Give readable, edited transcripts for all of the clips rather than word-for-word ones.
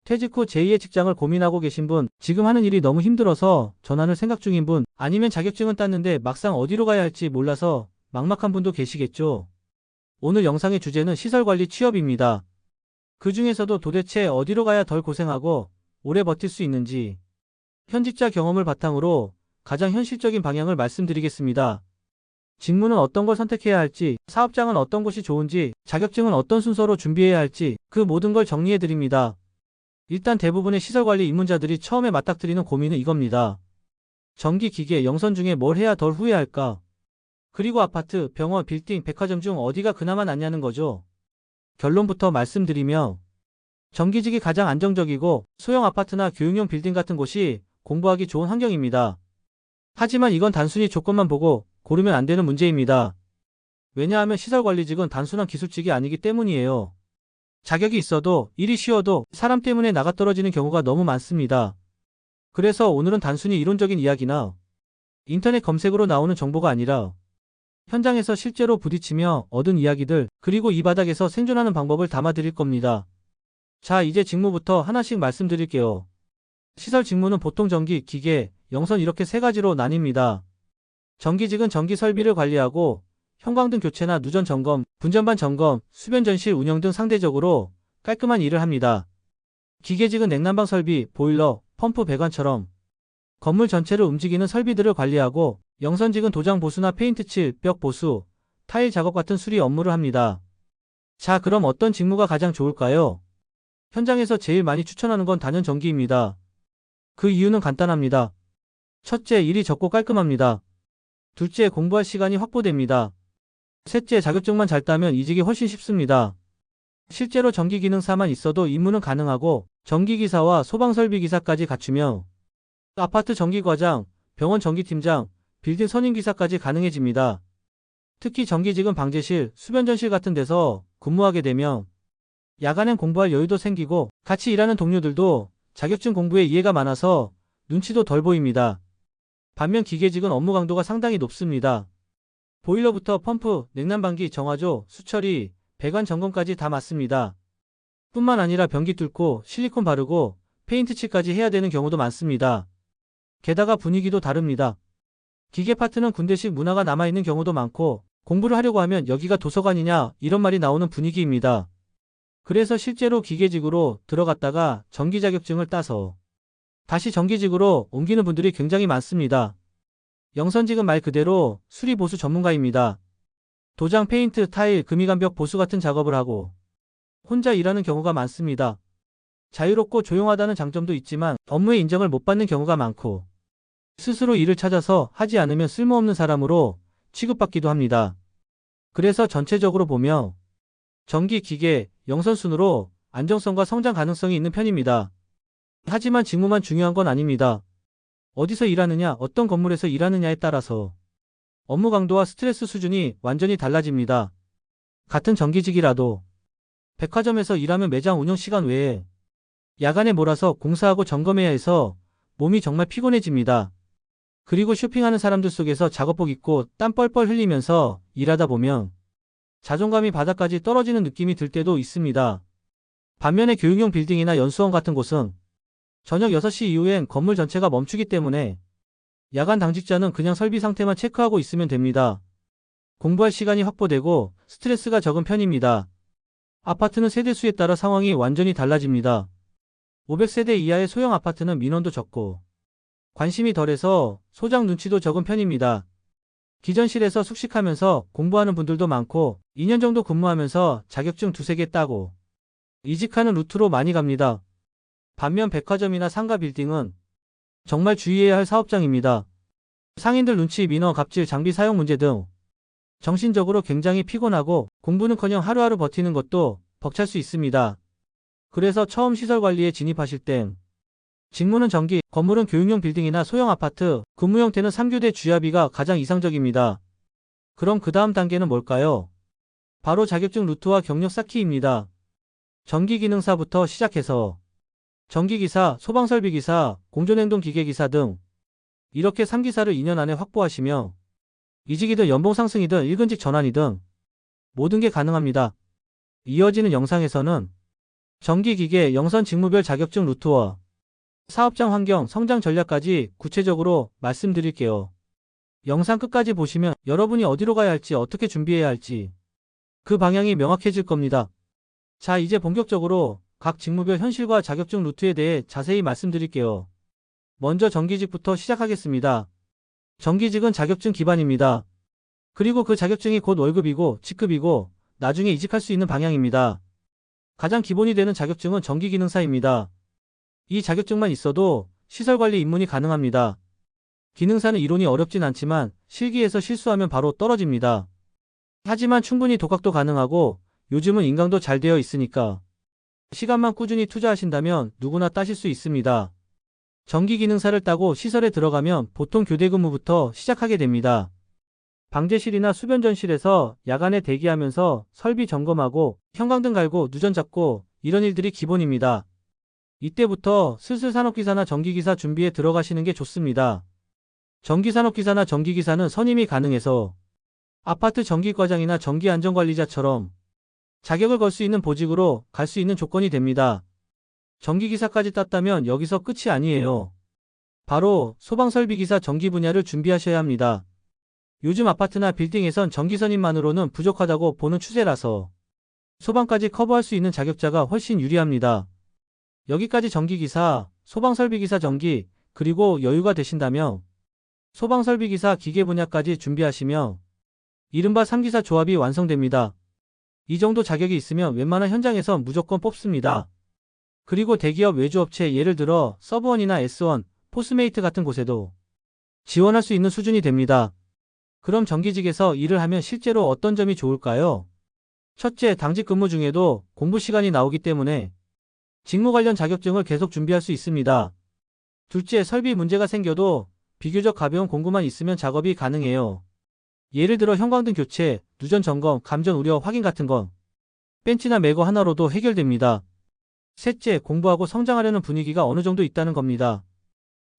퇴직 후 제2의 직장을 고민하고 계신 분, 지금 하는 일이 너무 힘들어서 전환을 생각 중인 분, 아니면 자격증은 땄는데 막상 어디로 가야 할지 몰라서 막막한 분도 계시겠죠. 오늘 영상의 주제는 시설관리 취업입니다. 그 중에서도 도대체 어디로 가야 덜 고생하고 오래 버틸 수 있는지, 현직자 경험을 바탕으로 가장 현실적인 방향을 말씀드리겠습니다. 직무는 어떤 걸 선택해야 할지, 사업장은 어떤 곳이 좋은지, 자격증은 어떤 순서로 준비해야 할지, 그 모든 걸 정리해드립니다. 일단 대부분의 시설관리 입문자들이 처음에 맞닥뜨리는 고민은 이겁니다. 전기, 기계, 영선 중에 뭘 해야 덜 후회할까? 그리고 아파트, 병원, 빌딩, 백화점 중 어디가 그나마 낫냐는 거죠. 결론부터 말씀드리면 정기직이 가장 안정적이고 소형 아파트나 교육용 빌딩 같은 곳이 공부하기 좋은 환경입니다. 하지만 이건 단순히 조건만 보고 고르면 안 되는 문제입니다. 왜냐하면 시설관리직은 단순한 기술직이 아니기 때문이에요. 자격이 있어도 일이 쉬워도 사람 때문에 나가떨어지는 경우가 너무 많습니다. 그래서 오늘은 단순히 이론적인 이야기나 인터넷 검색으로 나오는 정보가 아니라 현장에서 실제로 부딪히며 얻은 이야기들, 그리고 이 바닥에서 생존하는 방법을 담아드릴 겁니다. 자, 이제 직무부터 하나씩 말씀드릴게요. 시설 직무는 보통 전기, 기계, 영선 이렇게 세 가지로 나뉩니다. 전기직은 전기 설비를 관리하고 형광등 교체나 누전 점검, 분전반 점검, 수변 전실 운영 등 상대적으로 깔끔한 일을 합니다. 기계직은 냉난방 설비, 보일러, 펌프 배관처럼 건물 전체를 움직이는 설비들을 관리하고, 영선직은 도장 보수나 페인트 칠, 벽 보수, 타일 작업 같은 수리 업무를 합니다. 자, 그럼 어떤 직무가 가장 좋을까요? 현장에서 제일 많이 추천하는 건 단연 전기입니다. 그 이유는 간단합니다. 첫째, 일이 적고 깔끔합니다. 둘째, 공부할 시간이 확보됩니다. 셋째, 자격증만 잘 따면 이직이 훨씬 쉽습니다. 실제로 전기기능사만 있어도 입문은 가능하고 전기기사와 소방설비기사까지 갖추며 아파트 전기과장, 병원 전기팀장, 빌딩 선임기사까지 가능해집니다. 특히 전기직은 방제실, 수변전실 같은 데서 근무하게 되면 야간엔 공부할 여유도 생기고 같이 일하는 동료들도 자격증 공부에 이해가 많아서 눈치도 덜 보입니다. 반면 기계직은 업무 강도가 상당히 높습니다. 보일러부터 펌프, 냉난방기, 정화조, 수처리, 배관 점검까지 다 맡습니다. 뿐만 아니라 변기 뚫고 실리콘 바르고 페인트 칠까지 해야 되는 경우도 많습니다. 게다가 분위기도 다릅니다. 기계 파트는 군대식 문화가 남아있는 경우도 많고 공부를 하려고 하면 여기가 도서관이냐 이런 말이 나오는 분위기입니다. 그래서 실제로 기계직으로 들어갔다가 전기 자격증을 따서 다시 전기직으로 옮기는 분들이 굉장히 많습니다. 영선직은 말 그대로 수리 보수 전문가입니다. 도장, 페인트, 타일, 금이간벽 보수 같은 작업을 하고 혼자 일하는 경우가 많습니다. 자유롭고 조용하다는 장점도 있지만 업무의 인정을 못 받는 경우가 많고 스스로 일을 찾아서 하지 않으면 쓸모없는 사람으로 취급받기도 합니다. 그래서 전체적으로 보면 전기, 기계, 영선 순으로 안정성과 성장 가능성이 있는 편입니다. 하지만 직무만 중요한 건 아닙니다. 어디서 일하느냐, 어떤 건물에서 일하느냐에 따라서 업무 강도와 스트레스 수준이 완전히 달라집니다. 같은 전기직이라도 백화점에서 일하면 매장 운영 시간 외에 야간에 몰아서 공사하고 점검해야 해서 몸이 정말 피곤해집니다. 그리고 쇼핑하는 사람들 속에서 작업복 입고 땀 뻘뻘 흘리면서 일하다 보면 자존감이 바닥까지 떨어지는 느낌이 들 때도 있습니다. 반면에 교육용 빌딩이나 연수원 같은 곳은 저녁 6시 이후엔 건물 전체가 멈추기 때문에 야간 당직자는 그냥 설비 상태만 체크하고 있으면 됩니다. 공부할 시간이 확보되고 스트레스가 적은 편입니다. 아파트는 세대수에 따라 상황이 완전히 달라집니다. 500세대 이하의 소형 아파트는 민원도 적고 관심이 덜해서 소장 눈치도 적은 편입니다. 기전실에서 숙식하면서 공부하는 분들도 많고 2년 정도 근무하면서 자격증 2-3개 따고 이직하는 루트로 많이 갑니다. 반면 백화점이나 상가 빌딩은 정말 주의해야 할 사업장입니다. 상인들 눈치, 민원, 갑질, 장비 사용 문제 등 정신적으로 굉장히 피곤하고 공부는커녕 하루하루 버티는 것도 벅찰 수 있습니다. 그래서 처음 시설 관리에 진입하실 땐 직무는 전기, 건물은 교육용 빌딩이나 소형 아파트, 근무 형태는 3교대 주야비가 가장 이상적입니다. 그럼 그 다음 단계는 뭘까요? 바로 자격증 루트와 경력 쌓기입니다. 전기기능사부터 시작해서 전기기사, 소방설비기사, 공전행동기계기사 등 이렇게 3기사를 2년 안에 확보하시며 이직이든 연봉 상승이든 1근직 전환이든 모든 게 가능합니다. 이어지는 영상에서는 전기기계, 영선 직무별 자격증 루트와 사업장 환경, 성장 전략까지 구체적으로 말씀드릴게요. 영상 끝까지 보시면 여러분이 어디로 가야 할지, 어떻게 준비해야 할지 그 방향이 명확해질 겁니다. 자, 이제 본격적으로 각 직무별 현실과 자격증 루트에 대해 자세히 말씀드릴게요. 먼저 정기직부터 시작하겠습니다. 정기직은 자격증 기반입니다. 그리고 그 자격증이 곧 월급이고 직급이고 나중에 이직할 수 있는 방향입니다. 가장 기본이 되는 자격증은 전기기능사입니다. 이 자격증만 있어도 시설관리 입문이 가능합니다. 기능사는 이론이 어렵진 않지만 실기에서 실수하면 바로 떨어집니다. 하지만 충분히 독학도 가능하고 요즘은 인강도 잘 되어 있으니까 시간만 꾸준히 투자하신다면 누구나 따실 수 있습니다. 전기기능사를 따고 시설에 들어가면 보통 교대 근무부터 시작하게 됩니다. 방제실이나 수변전실에서 야간에 대기하면서 설비 점검하고 형광등 갈고 누전 잡고 이런 일들이 기본입니다. 이때부터 슬슬 산업기사나 전기기사 준비에 들어가시는 게 좋습니다. 전기산업기사나 전기기사는 선임이 가능해서 아파트 전기과장이나 전기안전관리자처럼 자격을 걸 수 있는 보직으로 갈 수 있는 조건이 됩니다. 전기기사까지 땄다면 여기서 끝이 아니에요. 바로 소방설비기사 전기 분야를 준비하셔야 합니다. 요즘 아파트나 빌딩에선 전기선임만으로는 부족하다고 보는 추세라서 소방까지 커버할 수 있는 자격자가 훨씬 유리합니다. 여기까지 전기기사, 소방설비기사 전기, 그리고 여유가 되신다면 소방설비기사 기계 분야까지 준비하시면 이른바 3기사 조합이 완성됩니다. 이 정도 자격이 있으면 웬만한 현장에서 무조건 뽑습니다. 그리고 대기업 외주업체 예를 들어 서브원이나 S1, 포스메이트 같은 곳에도 지원할 수 있는 수준이 됩니다. 그럼 전기직에서 일을 하면 실제로 어떤 점이 좋을까요? 첫째, 당직 근무 중에도 공부 시간이 나오기 때문에 직무 관련 자격증을 계속 준비할 수 있습니다. 둘째, 설비 문제가 생겨도 비교적 가벼운 공구만 있으면 작업이 가능해요. 예를 들어 형광등 교체, 누전 점검, 감전 우려 확인 같은 건 벤치나 매거 하나로도 해결됩니다. 셋째, 공부하고 성장하려는 분위기가 어느 정도 있다는 겁니다.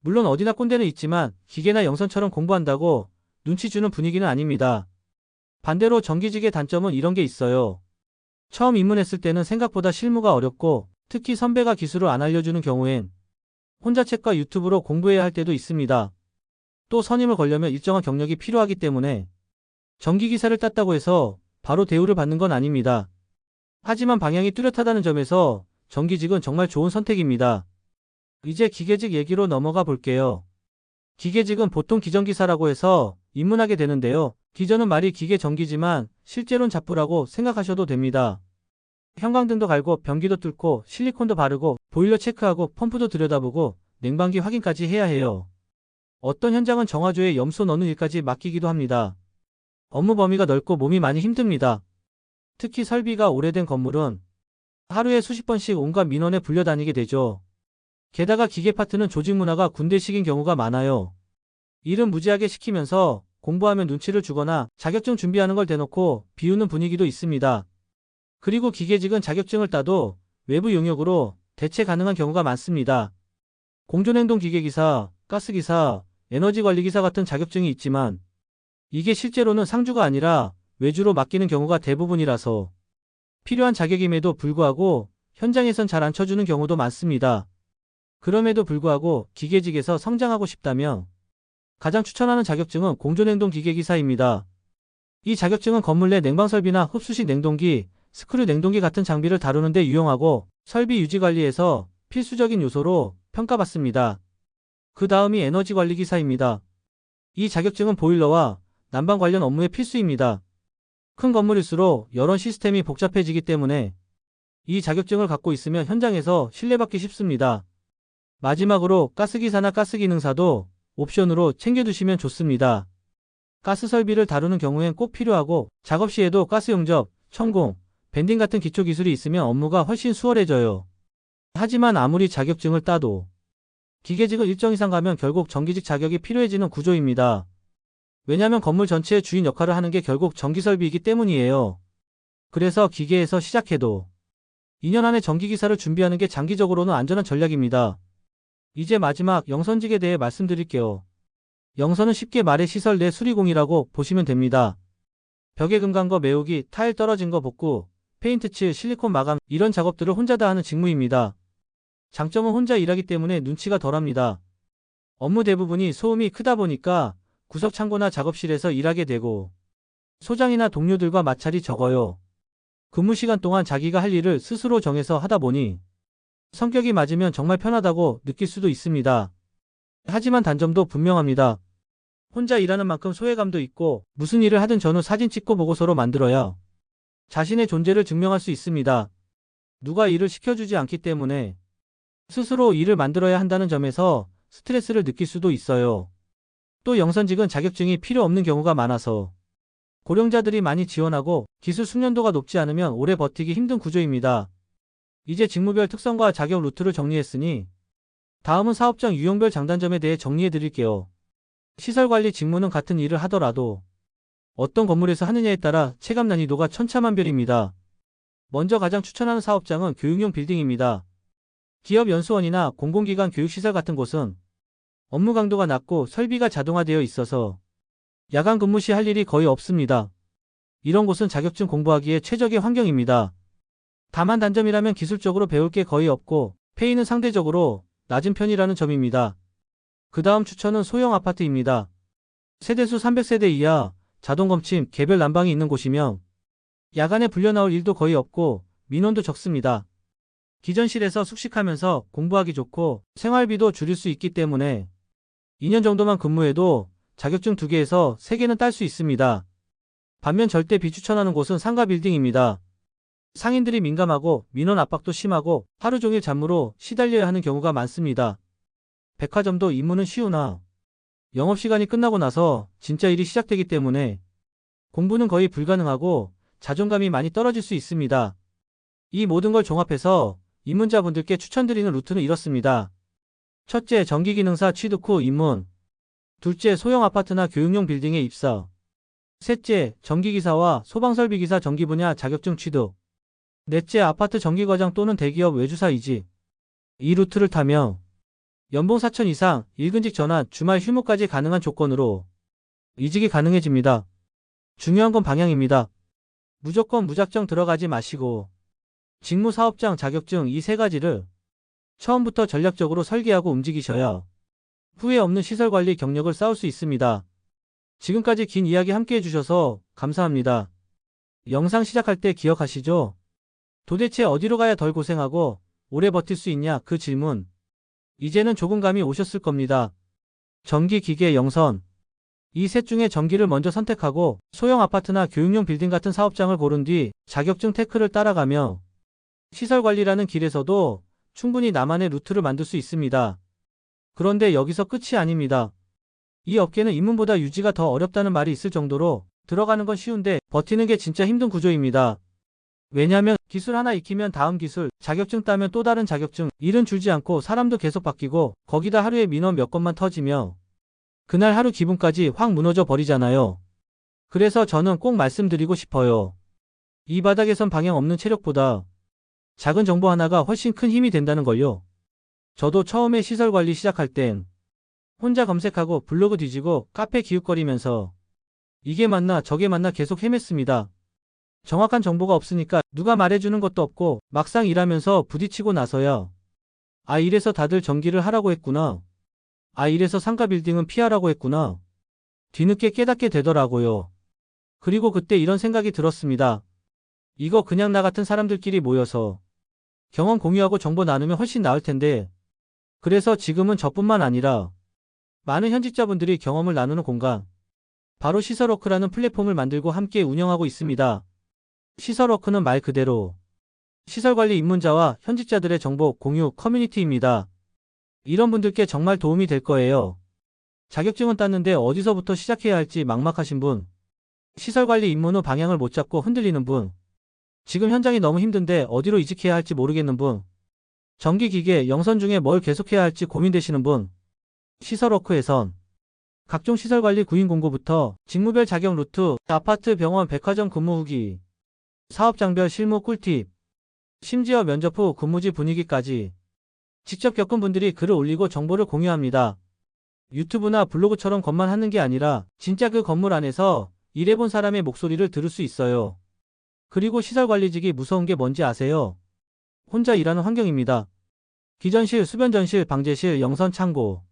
물론 어디나 꼰대는 있지만 기계나 영선처럼 공부한다고 눈치 주는 분위기는 아닙니다. 반대로 전기직의 단점은 이런 게 있어요. 처음 입문했을 때는 생각보다 실무가 어렵고 특히 선배가 기술을 안 알려주는 경우엔 혼자 책과 유튜브로 공부해야 할 때도 있습니다. 또 선임을 걸려면 일정한 경력이 필요하기 때문에 전기기사를 땄다고 해서 바로 대우를 받는 건 아닙니다. 하지만 방향이 뚜렷하다는 점에서 전기직은 정말 좋은 선택입니다. 이제 기계직 얘기로 넘어가 볼게요. 기계직은 보통 기전기사라고 해서 입문하게 되는데요. 기전은 말이 기계 전기지만 실제로는 잡부라고 생각하셔도 됩니다. 형광등도 갈고 변기도 뚫고 실리콘도 바르고 보일러 체크하고 펌프도 들여다보고 냉방기 확인까지 해야 해요. 어떤 현장은 정화조에 염소 넣는 일까지 맡기기도 합니다. 업무 범위가 넓고 몸이 많이 힘듭니다. 특히 설비가 오래된 건물은 하루에 수십 번씩 온갖 민원에 불려다니게 되죠. 게다가 기계 파트는 조직 문화가 군대식인 경우가 많아요. 일은 무지하게 시키면서 공부하면 눈치를 주거나 자격증 준비하는 걸 대놓고 비우는 분위기도 있습니다. 그리고 기계직은 자격증을 따도 외부 용역으로 대체 가능한 경우가 많습니다. 공존행동 기계기사, 가스기사, 에너지관리기사 같은 자격증이 있지만 이게 실제로는 상주가 아니라 외주로 맡기는 경우가 대부분이라서 필요한 자격임에도 불구하고 현장에선 잘 안 쳐주는 경우도 많습니다. 그럼에도 불구하고 기계직에서 성장하고 싶다면 가장 추천하는 자격증은 공존행동 기계기사입니다. 이 자격증은 건물 내 냉방설비나 흡수식 냉동기, 스크류 냉동기 같은 장비를 다루는 데 유용하고 설비 유지 관리에서 필수적인 요소로 평가받습니다. 그 다음이 에너지관리기사입니다. 이 자격증은 보일러와 난방 관련 업무에 필수입니다. 큰 건물일수록 여러 시스템이 복잡해지기 때문에 이 자격증을 갖고 있으면 현장에서 신뢰받기 쉽습니다. 마지막으로 가스기사나 가스기능사도 옵션으로 챙겨두시면 좋습니다. 가스 설비를 다루는 경우엔 꼭 필요하고 작업 시에도 가스 용접, 천공, 밴딩 같은 기초 기술이 있으면 업무가 훨씬 수월해져요. 하지만 아무리 자격증을 따도 기계직을 일정 이상 가면 결국 전기직 자격이 필요해지는 구조입니다. 왜냐하면 건물 전체의 주인 역할을 하는 게 결국 전기설비이기 때문이에요. 그래서 기계에서 시작해도 2년 안에 전기기사를 준비하는 게 장기적으로는 안전한 전략입니다. 이제 마지막 영선직에 대해 말씀드릴게요. 영선은 쉽게 말해 시설 내 수리공이라고 보시면 됩니다. 벽에 금 간 거 메우기, 타일 떨어진 거 복구, 페인트 칠, 실리콘 마감 이런 작업들을 혼자 다 하는 직무입니다. 장점은 혼자 일하기 때문에 눈치가 덜합니다. 업무 대부분이 소음이 크다 보니까 구석 창고나 작업실에서 일하게 되고 소장이나 동료들과 마찰이 적어요. 근무 시간 동안 자기가 할 일을 스스로 정해서 하다 보니 성격이 맞으면 정말 편하다고 느낄 수도 있습니다. 하지만 단점도 분명합니다. 혼자 일하는 만큼 소외감도 있고 무슨 일을 하든 전후 사진 찍고 보고서로 만들어야 자신의 존재를 증명할 수 있습니다. 누가 일을 시켜주지 않기 때문에 스스로 일을 만들어야 한다는 점에서 스트레스를 느낄 수도 있어요. 또 영선직은 자격증이 필요 없는 경우가 많아서 고령자들이 많이 지원하고 기술 숙련도가 높지 않으면 오래 버티기 힘든 구조입니다. 이제 직무별 특성과 자격 루트를 정리했으니 다음은 사업장 유형별 장단점에 대해 정리해 드릴게요. 시설관리 직무는 같은 일을 하더라도 어떤 건물에서 하느냐에 따라 체감 난이도가 천차만별입니다. 먼저 가장 추천하는 사업장은 교육용 빌딩입니다. 기업 연수원이나 공공기관 교육시설 같은 곳은 업무 강도가 낮고 설비가 자동화되어 있어서 야간 근무 시 할 일이 거의 없습니다. 이런 곳은 자격증 공부하기에 최적의 환경입니다. 다만 단점이라면 기술적으로 배울 게 거의 없고 페이는 상대적으로 낮은 편이라는 점입니다. 그 다음 추천은 소형 아파트입니다. 세대수 300세대 이하, 자동검침, 개별 난방이 있는 곳이며 야간에 불려 나올 일도 거의 없고 민원도 적습니다. 기전실에서 숙식하면서 공부하기 좋고 생활비도 줄일 수 있기 때문에 2년 정도만 근무해도 자격증 2개에서 3개는 딸 수 있습니다. 반면 절대 비추천하는 곳은 상가 빌딩입니다. 상인들이 민감하고 민원 압박도 심하고 하루 종일 잡무로 시달려야 하는 경우가 많습니다. 백화점도 입문은 쉬우나 영업시간이 끝나고 나서 진짜 일이 시작되기 때문에 공부는 거의 불가능하고 자존감이 많이 떨어질 수 있습니다. 이 모든 걸 종합해서 입문자분들께 추천드리는 루트는 이렇습니다. 첫째, 전기기능사 취득 후 입문. 둘째, 소형 아파트나 교육용 빌딩에 입사. 셋째, 전기기사와 소방설비기사 전기 분야 자격증 취득. 넷째, 아파트 전기과장 또는 대기업 외주사 이직. 이 루트를 타면 연봉 4천 이상, 일근직 전환, 주말 휴무까지 가능한 조건으로 이직이 가능해집니다. 중요한 건 방향입니다. 무조건 무작정 들어가지 마시고 직무 사업장 자격증 이 3가지를 처음부터 전략적으로 설계하고 움직이셔야 후회 없는 시설관리 경력을 쌓을 수 있습니다. 지금까지 긴 이야기 함께 해주셔서 감사합니다. 영상 시작할 때 기억하시죠? 도대체 어디로 가야 덜 고생하고 오래 버틸 수 있냐 그 질문. 이제는 조금 감이 오셨을 겁니다. 전기, 기계, 영선. 이 셋 중에 전기를 먼저 선택하고 소형 아파트나 교육용 빌딩 같은 사업장을 고른 뒤 자격증 테크를 따라가며 시설관리라는 길에서도 충분히 나만의 루트를 만들 수 있습니다. 그런데 여기서 끝이 아닙니다. 이 업계는 입문보다 유지가 더 어렵다는 말이 있을 정도로 들어가는 건 쉬운데 버티는 게 진짜 힘든 구조입니다. 왜냐면 기술 하나 익히면 다음 기술, 자격증 따면 또 다른 자격증, 일은 줄지 않고 사람도 계속 바뀌고 거기다 하루에 민원 몇 건만 터지며 그날 하루 기분까지 확 무너져 버리잖아요. 그래서 저는 꼭 말씀드리고 싶어요. 이 바닥에선 방향 없는 체력보다 작은 정보 하나가 훨씬 큰 힘이 된다는 걸요. 저도 처음에 시설관리 시작할 땐 혼자 검색하고 블로그 뒤지고 카페 기웃거리면서 이게 맞나 저게 맞나 계속 헤맸습니다. 정확한 정보가 없으니까 누가 말해주는 것도 없고 막상 일하면서 부딪히고 나서야 아 이래서 다들 전기를 하라고 했구나. 아 이래서 상가 빌딩은 피하라고 했구나. 뒤늦게 깨닫게 되더라고요. 그리고 그때 이런 생각이 들었습니다. 이거 그냥 나 같은 사람들끼리 모여서 경험 공유하고 정보 나누면 훨씬 나을 텐데 그래서 지금은 저뿐만 아니라 많은 현직자분들이 경험을 나누는 공간 바로 시설워크라는 플랫폼을 만들고 함께 운영하고 있습니다. 시설워크는 말 그대로 시설관리 입문자와 현직자들의 정보 공유 커뮤니티입니다. 이런 분들께 정말 도움이 될 거예요. 자격증은 땄는데 어디서부터 시작해야 할지 막막하신 분, 시설관리 입문 후 방향을 못 잡고 흔들리는 분, 지금 현장이 너무 힘든데 어디로 이직해야 할지 모르겠는 분, 전기, 기계, 영선 중에 뭘 계속해야 할지 고민되시는 분, 시설워크에선 각종 시설관리 구인 공고부터 직무별 자격 루트, 아파트, 병원, 백화점 근무 후기, 사업장별 실무 꿀팁, 심지어 면접 후 근무지 분위기까지 직접 겪은 분들이 글을 올리고 정보를 공유합니다. 유튜브나 블로그처럼 겉만 하는 게 아니라 진짜 그 건물 안에서 일해본 사람의 목소리를 들을 수 있어요. 그리고 시설관리직이 무서운 게 뭔지 아세요? 혼자 일하는 환경입니다. 기전실, 수변전실, 방제실, 영선 창고.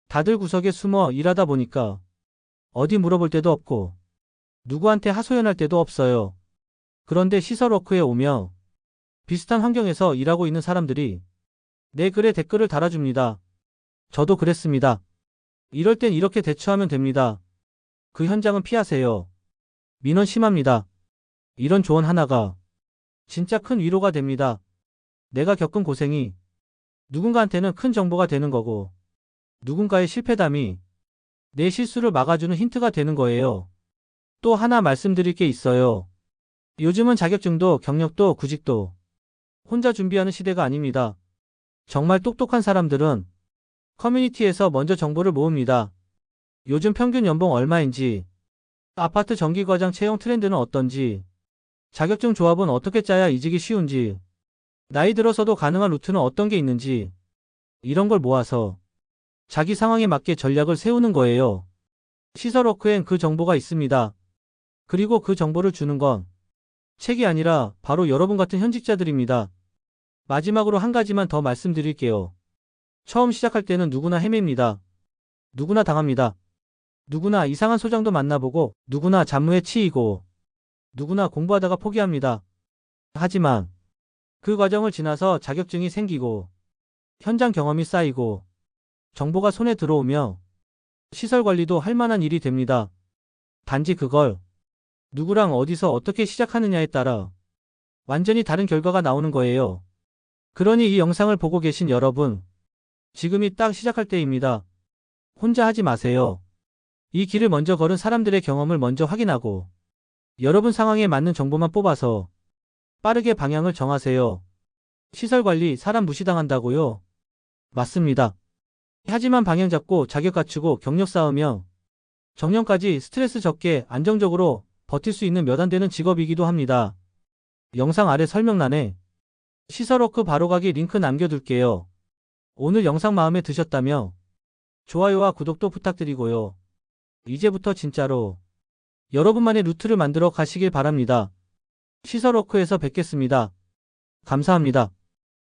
다들 구석에 숨어 일하다 보니까 어디 물어볼 데도 없고 누구한테 하소연할 데도 없어요. 그런데 시설워크에 오며 비슷한 환경에서 일하고 있는 사람들이 내 글에 댓글을 달아줍니다. 저도 그랬습니다. 이럴 땐 이렇게 대처하면 됩니다. 그 현장은 피하세요. 민원 심합니다. 이런 조언 하나가 진짜 큰 위로가 됩니다. 내가 겪은 고생이 누군가한테는 큰 정보가 되는 거고 누군가의 실패담이 내 실수를 막아주는 힌트가 되는 거예요. 또 하나 말씀드릴 게 있어요. 요즘은 자격증도 경력도 구직도 혼자 준비하는 시대가 아닙니다. 정말 똑똑한 사람들은 커뮤니티에서 먼저 정보를 모읍니다. 요즘 평균 연봉 얼마인지, 아파트 전기과장 채용 트렌드는 어떤지, 자격증 조합은 어떻게 짜야 이직이 쉬운지, 나이 들어서도 가능한 루트는 어떤 게 있는지, 이런 걸 모아서 자기 상황에 맞게 전략을 세우는 거예요. 시설워크엔 그 정보가 있습니다. 그리고 그 정보를 주는 건 책이 아니라 바로 여러분 같은 현직자들입니다. 마지막으로 한 가지만 더 말씀드릴게요. 처음 시작할 때는 누구나 헤맵니다. 누구나 당합니다. 누구나 이상한 소장도 만나보고 누구나 잡무에 치이고 누구나 공부하다가 포기합니다. 하지만 그 과정을 지나서 자격증이 생기고 현장 경험이 쌓이고 정보가 손에 들어오며 시설 관리도 할 만한 일이 됩니다. 단지 그걸 누구랑 어디서 어떻게 시작하느냐에 따라 완전히 다른 결과가 나오는 거예요. 그러니 이 영상을 보고 계신 여러분, 지금이 딱 시작할 때입니다. 혼자 하지 마세요. 이 길을 먼저 걸은 사람들의 경험을 먼저 확인하고 여러분 상황에 맞는 정보만 뽑아서 빠르게 방향을 정하세요. 시설관리 사람 무시당한다고요? 맞습니다. 하지만 방향 잡고 자격 갖추고 경력 쌓으며 정년까지 스트레스 적게 안정적으로 버틸 수 있는 몇 안 되는 직업이기도 합니다. 영상 아래 설명란에 시설워크 바로가기 링크 남겨둘게요. 오늘 영상 마음에 드셨다며 좋아요와 구독도 부탁드리고요. 이제부터 진짜로 여러분만의 루트를 만들어 가시길 바랍니다. 시설워크에서 뵙겠습니다. 감사합니다.